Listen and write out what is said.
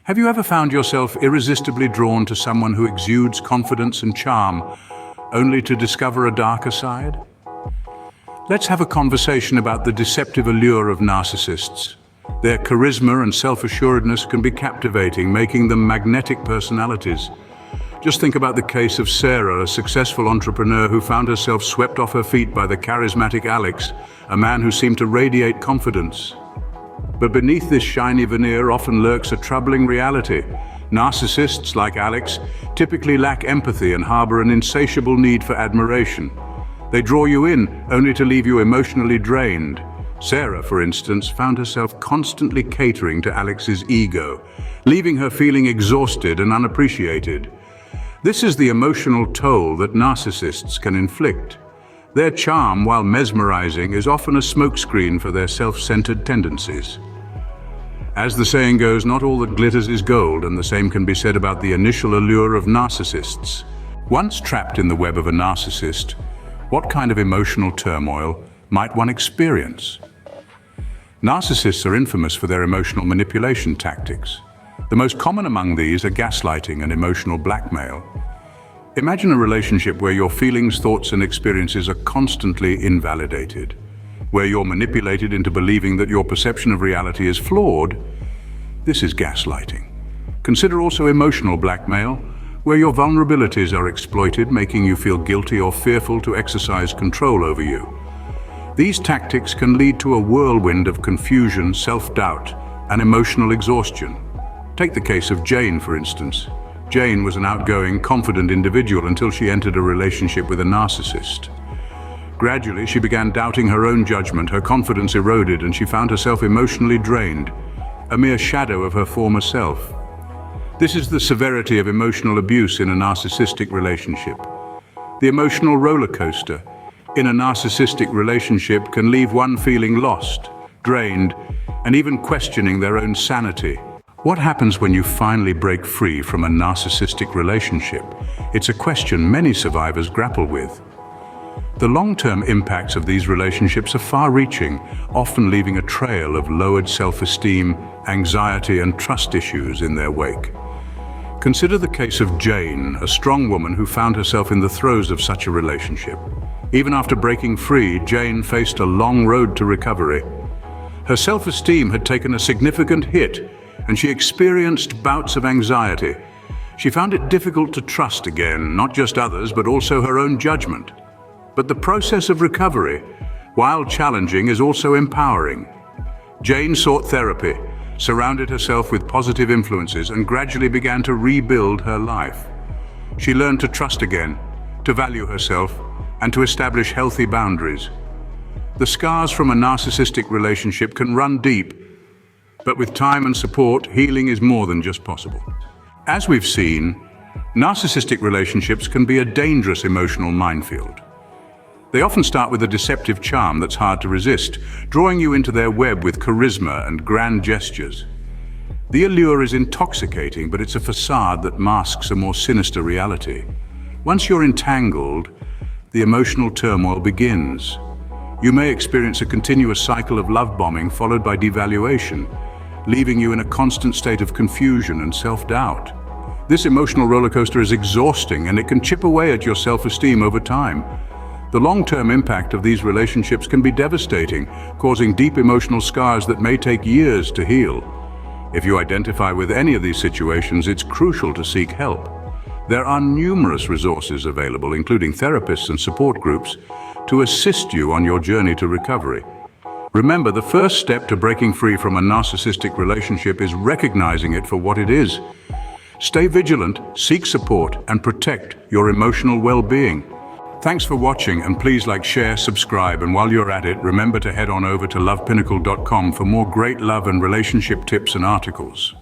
Have you ever found yourself irresistibly drawn to someone who exudes confidence and charm, only to discover a darker side? Let's have a conversation about the deceptive allure of narcissists. Their charisma and self-assuredness can be captivating, making them magnetic personalities. Just think about the case of Sarah, a successful entrepreneur who found herself swept off her feet by the charismatic Alex, a man who seemed to radiate confidence. But beneath this shiny veneer often lurks a troubling reality. Narcissists like Alex typically lack empathy and harbor an insatiable need for admiration. They draw you in only to leave you emotionally drained. Sarah, for instance, found herself constantly catering to Alex's ego, leaving her feeling exhausted and unappreciated. This is the emotional toll that narcissists can inflict. Their charm, while mesmerizing, is often a smokescreen for their self-centered tendencies. As the saying goes, not all that glitters is gold, and the same can be said about the initial allure of narcissists. Once trapped in the web of a narcissist, what kind of emotional turmoil might one experience? Narcissists are infamous for their emotional manipulation tactics. The most common among these are gaslighting and emotional blackmail. Imagine a relationship where your feelings, thoughts, and experiences are constantly invalidated, where you're manipulated into believing that your perception of reality is flawed. This is gaslighting. Consider also emotional blackmail, where your vulnerabilities are exploited, making you feel guilty or fearful to exercise control over you. These tactics can lead to a whirlwind of confusion, self-doubt, and emotional exhaustion. Take the case of Jane, for instance. Jane was an outgoing, confident individual until she entered a relationship with a narcissist. Gradually, she began doubting her own judgment, her confidence eroded, and she found herself emotionally drained, a mere shadow of her former self. This is the severity of emotional abuse in a narcissistic relationship. The emotional roller coaster in a narcissistic relationship can leave one feeling lost, drained, and even questioning their own sanity. What happens when you finally break free from a narcissistic relationship? It's a question many survivors grapple with. The long-term impacts of these relationships are far-reaching, often leaving a trail of lowered self-esteem, anxiety, and trust issues in their wake. Consider the case of Jane, a strong woman who found herself in the throes of such a relationship. Even after breaking free, Jane faced a long road to recovery. Her self-esteem had taken a significant hit, and she experienced bouts of anxiety. She found it difficult to trust again, not just others, but also her own judgment. But the process of recovery, while challenging, is also empowering. Jane sought therapy, surrounded herself with positive influences, and gradually began to rebuild her life. She learned to trust again, to value herself, and to establish healthy boundaries. The scars from a narcissistic relationship can run deep, but with time and support, healing is more than just possible. As we've seen, narcissistic relationships can be a dangerous emotional minefield. They often start with a deceptive charm that's hard to resist, drawing you into their web with charisma and grand gestures. The allure is intoxicating, but it's a facade that masks a more sinister reality. Once you're entangled, the emotional turmoil begins. You may experience a continuous cycle of love bombing followed by devaluation, leaving you in a constant state of confusion and self-doubt. This emotional rollercoaster is exhausting, and it can chip away at your self-esteem over time. The long-term impact of these relationships can be devastating, causing deep emotional scars that may take years to heal. If you identify with any of these situations, it's crucial to seek help. There are numerous resources available, including therapists and support groups, to assist you on your journey to recovery. Remember, the first step to breaking free from a narcissistic relationship is recognizing it for what it is. Stay vigilant, seek support, and protect your emotional well-being. Thanks for watching, and please like, share, subscribe, and while you're at it, remember to head on over to lovepinnacle.com for more great love and relationship tips and articles.